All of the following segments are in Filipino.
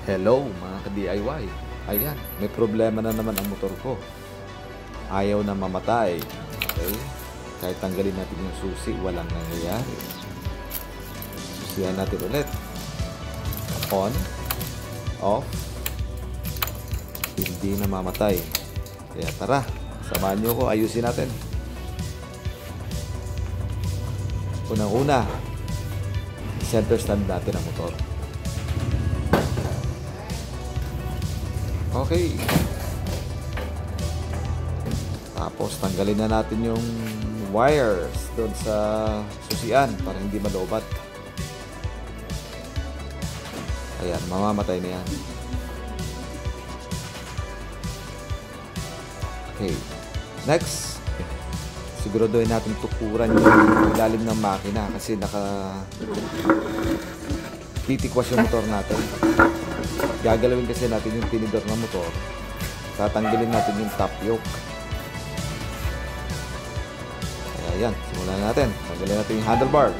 Hello mga ka-DIY. Ayan, may problema na naman ang motor ko. Ayaw na mamatay. Okay? Kahit tanggalin natin yung susi, walang nangyayari. Susihan natin ulit. On. Off. Hindi na mamatay. Kaya tara, samahan nyo ko, ayusin natin. Unang-una, center stand natin ang motor. Okay. Tapos tanggalin na natin yung wires doon sa susian para hindi malobat. Ayan, mamamatay na yan. Okay. Next, siguraduhin natin tukuran yung ilalim ng makina kasi titikwas yung motor natin. Gagalawin kasi natin yung tinidor ng motor. Tatanggalin natin yung top yoke. Kaya yan, simulan natin. Tanggalin natin yung handlebar.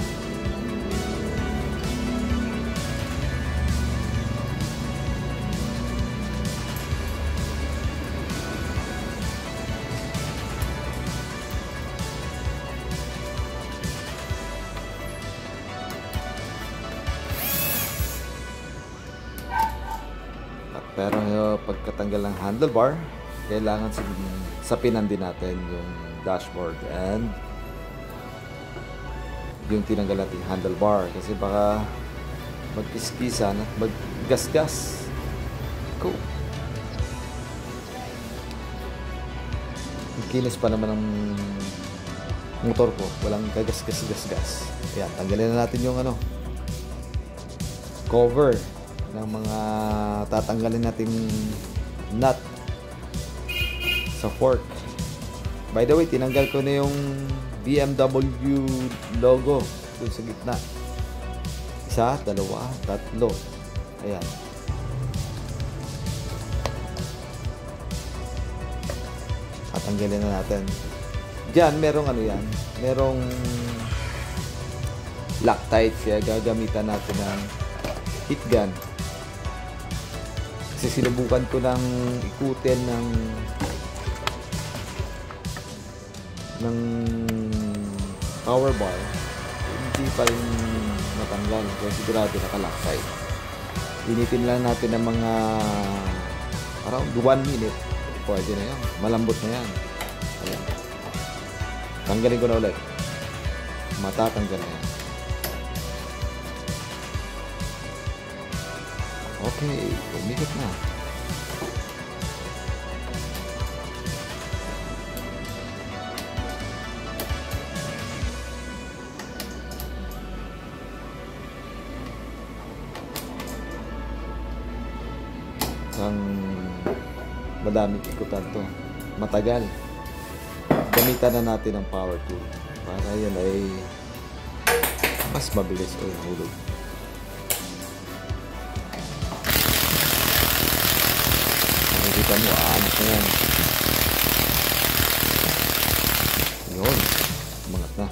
Pero pagkatanggal ng handlebar, kailangan sapinan din natin yung dashboard and yung tinanggal natin handlebar kasi baka magkiskisan at maggasgas. Cool. Kinis pa naman ang motor ko, walang kagasgas-gasgas. Ayan, tanggalin na natin yung cover ng mga tatanggalin nating nut sa fork. By the way, tinanggal ko na yung BMW logo dun sa gitna. Isa, dalawa, tatlo. Ayan. Tatanggalin na natin. Diyan, merong yan. Merong Loctite. Kaya gagamitan natin ng heat gun. Kasi sinubukan ko ng ikutin ng power bar, hindi pa rin matanggal. Kaya sigurado naka-Loctite. Initin lang natin ng mga around 1 minute. Pwede na yan. Malambot na yan. Ayan. Tanggalin ko na ulit. Matatanggal na yan. Okay, umikot na. Ang madaming ikutan to. Matagal. Gamitan na natin ang power tool para yan ay mas mabilis o hulog. Kita mo, aanos na yan. Yun. Umangat na.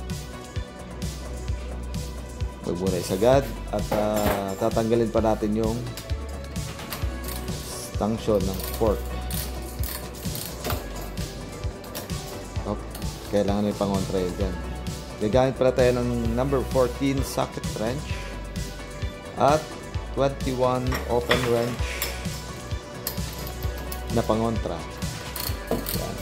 Huwag muna isagad. At tatanggalin pa natin yung stanchion ng fork. Kailangan may pang-on-trail dyan. Gagamit pala tayo ng number 14 socket wrench at 21 open wrench na pangontra. Yan.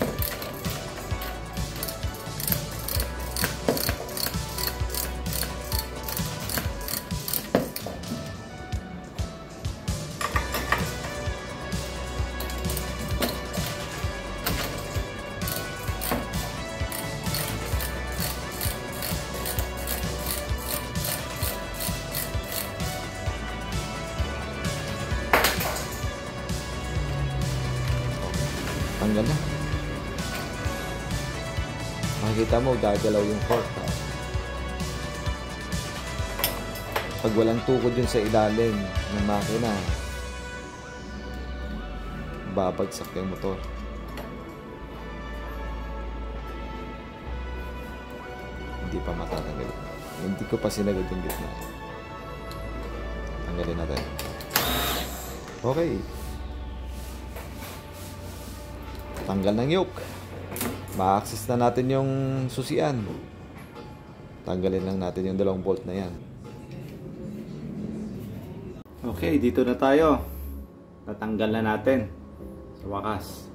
Tanggal na. Makikita mo, gagalaw yung fork. Pag walang tukod yun sa ilalim ng makina, babagsak yung motor. Hindi pa matatanggal. Hindi ko pa sinagad yung gitna. Tanggalin natin. Okay. Tanggal ng yoke. Ma-access na natin yung susian. Tanggalin lang natin yung dalawang bolt na yan. Okay, dito na tayo. Tatanggal na natin sa wakas.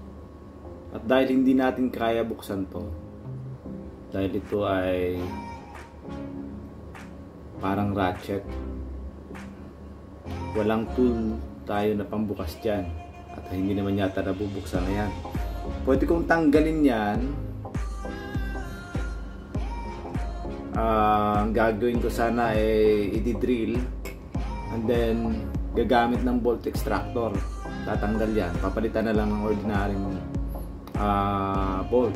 At dahil hindi natin kaya buksan to, dahil ito ay parang ratchet, walang tool tayo na pambukas dyan. At hindi naman yata nabubuksan na yan. Pwede kong tanggalin yan. Ang gagawin ko sana ay i-drill and then gagamit ng bolt extractor. Tatanggal yan. Papalitan na lang ang ordinary bolt.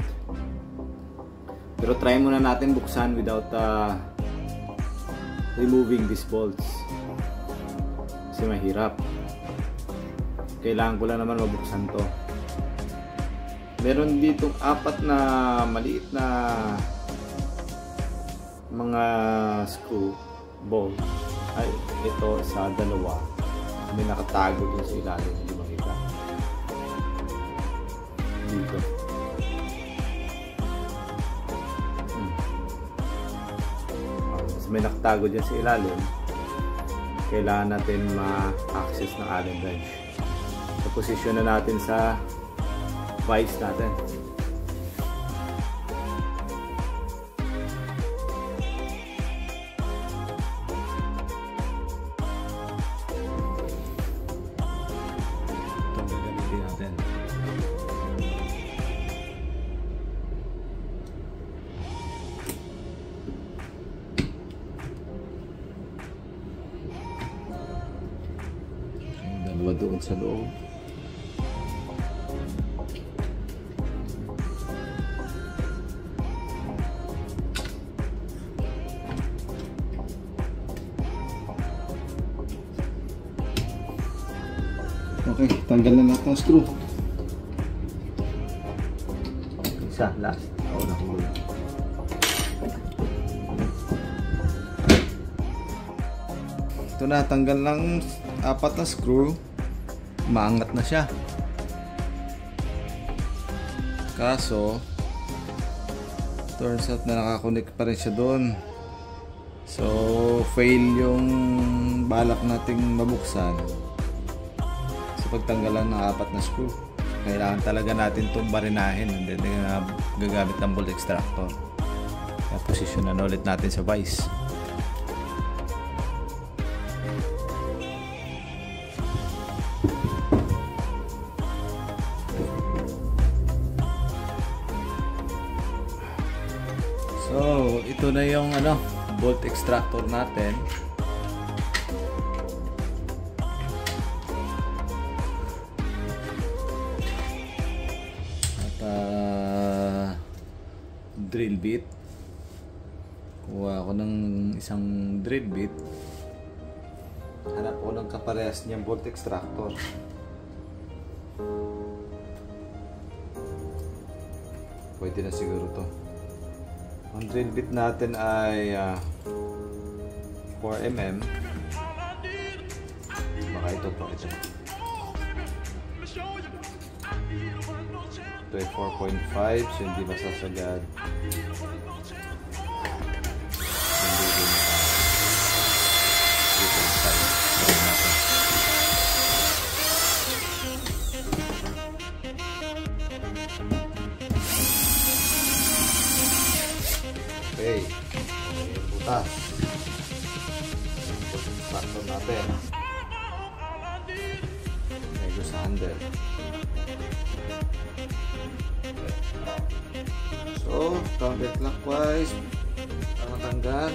Pero try muna natin buksan without removing these bolts. Kasi mahirap. Kailangan ko lang naman mabuksan to. Meron ditong 4 na maliit na mga screw bolt. Ay, ito sa 2. May nakatago dun sa ilalim, hindi makita. Dito. So, may nakatago dyan sa ilalim. Kailangan natin ma-access ng Allen wrench. So, posisyon na natin sa vice natin. Ito gagamitin natin. Dalawa doon sa loob. Okay, tanggal na natin ang screw. Isa, last. Oo, nahuli. Ito na, tanggal ng 4 na screw. Maangat na siya. Kaso, turns out na nakakonect pa rin siya doon. So, fail yung balak nating mabuksan. Pagtanggalan ng 4 na screw, kailangan talaga natin itong barinahin and then gagamit ng bolt extractor. Kaya posisyonan ulit natin sa vice. So ito na yung bolt extractor natin. Drill bit. Kuha ako ng isang drill bit. Hanap ko ng kaparehas niyang bolt extractor. Pwede na siguro to. Ang drill bit natin ay 4mm. Baka ito. Ito ay 4.5, so hindi masasagad. Hindi din 3.5. Okay. Butas. Extractor natin. Medyo sa handle. So, counterclockwise para matanggal.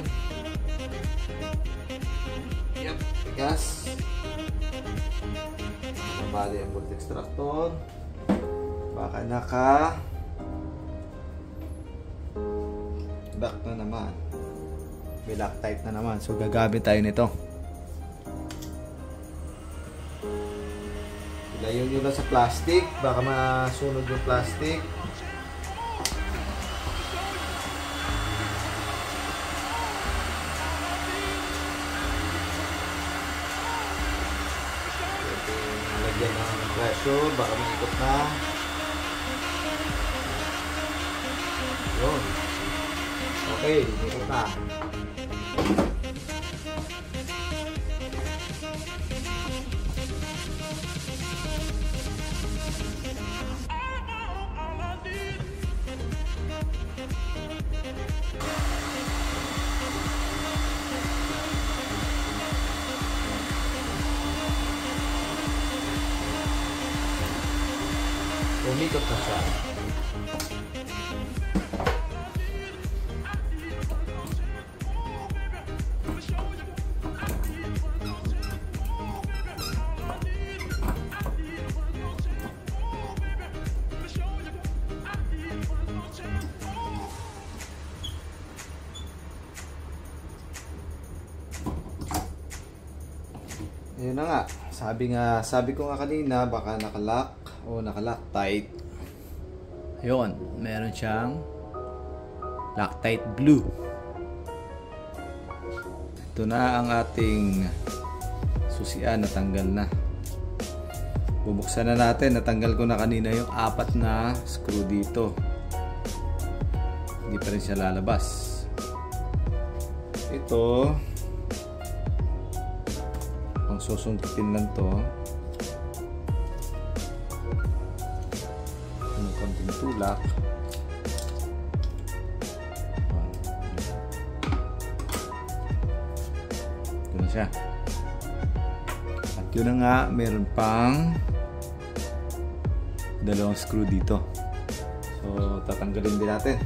Yep, tigas. Nabali ang bolt extractor. Baka naka back na naman. May Loctite na naman. So, gagamit tayo nito. Ilayo nyo lang sa plastic. Baka masunog yung plastic. Lagyan ng pressure, baka maikot na. Yun. Okay, ikot na. Umikot na siya. Yun na nga. Sabi ko nga kanina, baka nakalock o naka-Loctite. Ayun, meron siyang Loctite Blue. Ito na ang ating susian, natanggal na. Bubuksan na natin. Natanggal ko na kanina yung 4 na screw dito. Hindi pa rin siya lalabas. Ito, ang susungkitin lang to. Ano, konting tulak. Ito na siya. At yun na nga, meron pang 2 screw dito. So, tatanggalin din natin.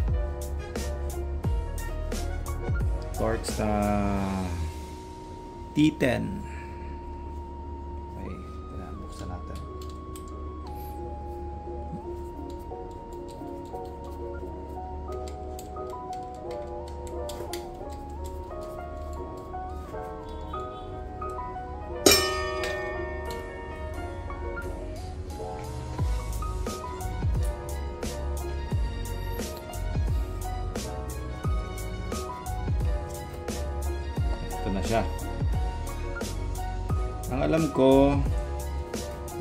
Torx na T10. Okay, buksan natin. Ito na siya. Ang alam ko,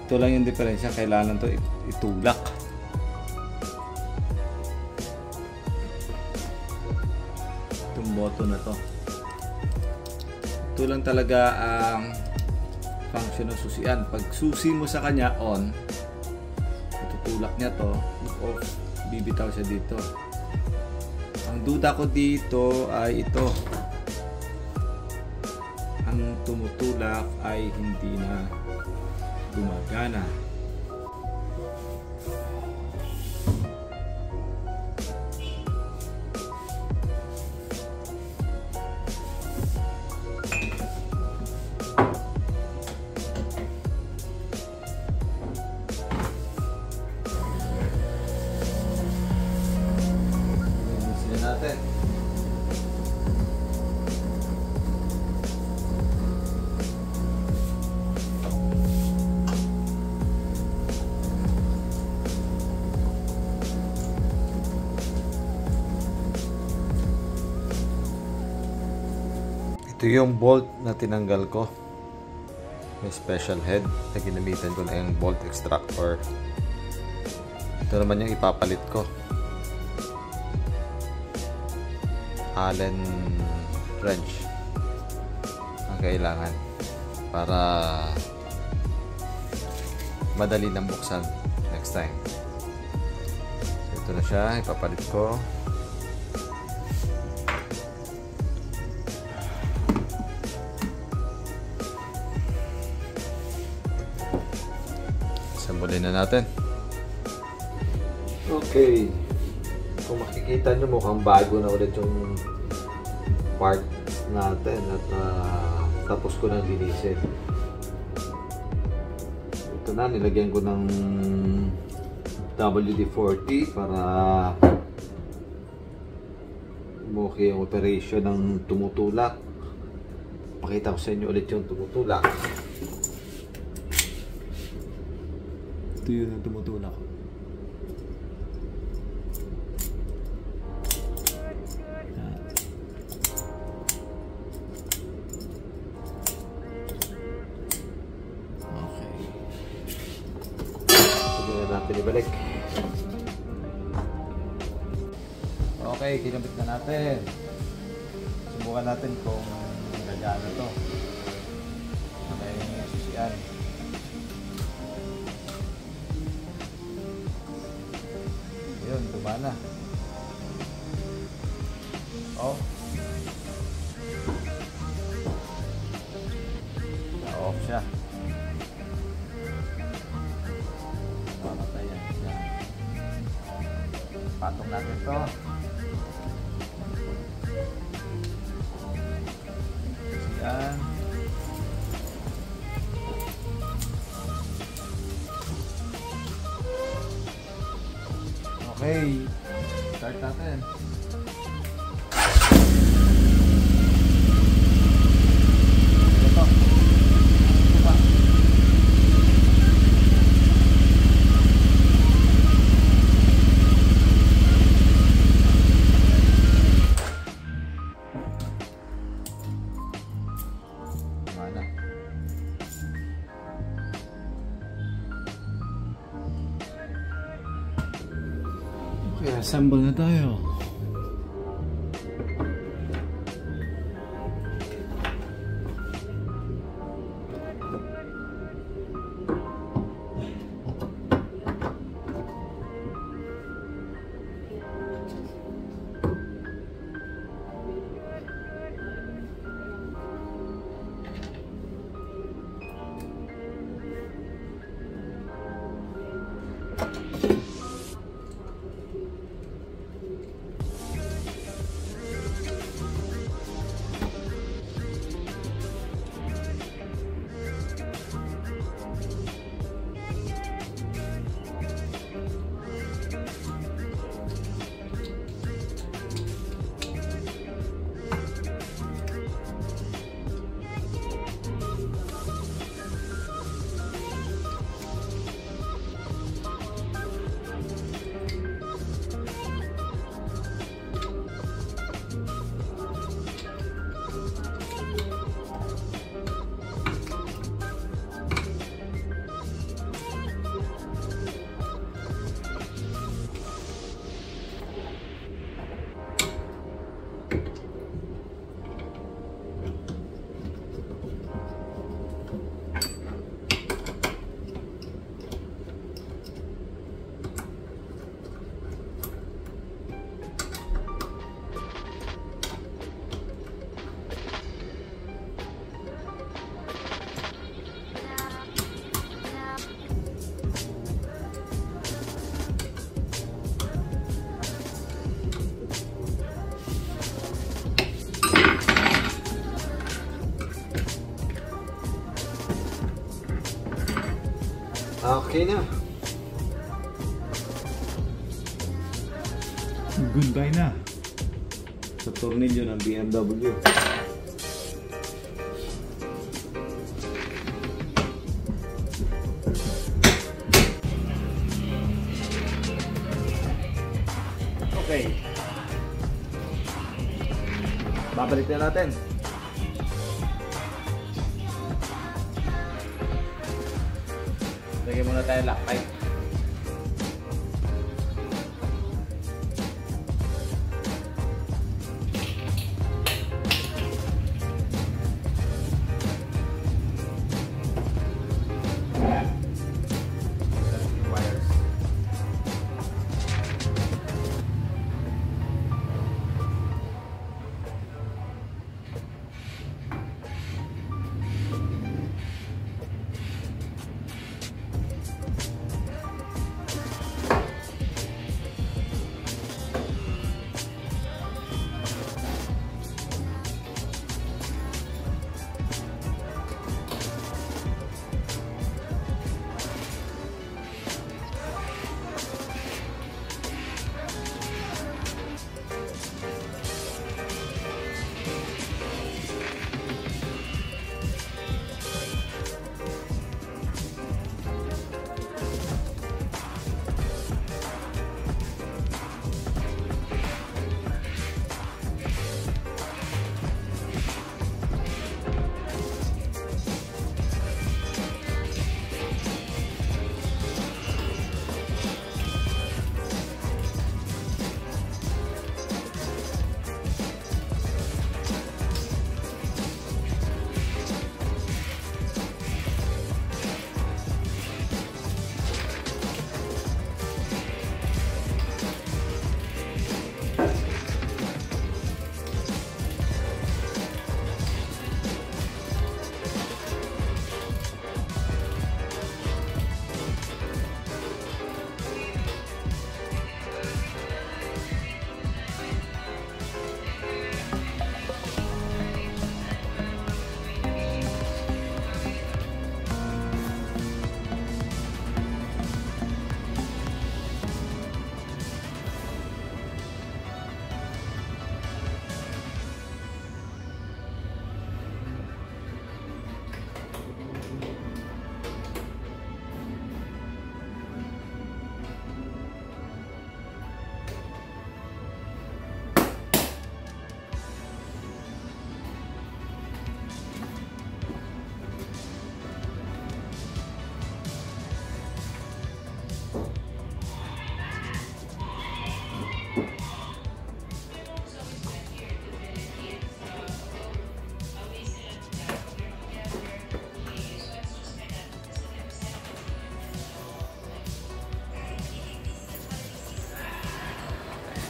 ito lang yung diferensya, kailangan to itulak. Itong button na to. Ito lang talaga ang function ng susian. Pag susi mo sa kanya on, itutulak niya to, off, bibitaw siya dito. Ang duda ko dito ay ito. Ang tumutulak ay hindi na gumagana. Ayusin natin. Ito yung bolt na tinanggal ko. May special head na ginamitan ko na yung bolt extractor. Ito naman yung ipapalit ko. Allen wrench ang kailangan para madali nang buksan next time. So, ito na siya, ipapalit ko. Sambulin na natin. Okay. Kung makikita nyo, mukhang bago na ulit yung part natin at tapos ko nang linisin. Ito na, nilagyan ko ng WD-40 para okay yung operation ng tumutulak. Pakita ko sa inyo ulit yung tumutulak. Ito yun ang tumutulak. Okay. natin ibalik. Okay, kinabit na natin. Subukan natin kung gagana to. Okay, sisian. Yun, gumana. Oh. Na-off siya. Mamatayan siya. Patong natin to. Yan. Okay. Start natin. Ito. Ito pa. Mana? Okay, assemble na tayo. Okay na. Goodbye na. Sa tornilyo ng BMW. Okay. Babalik na natin. Lagyan muna tayo Loctite.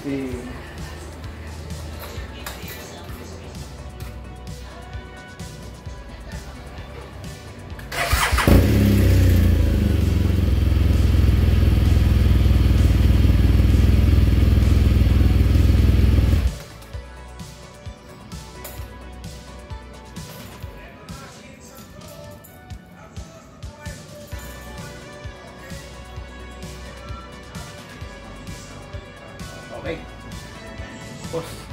testing. Okay. Pause.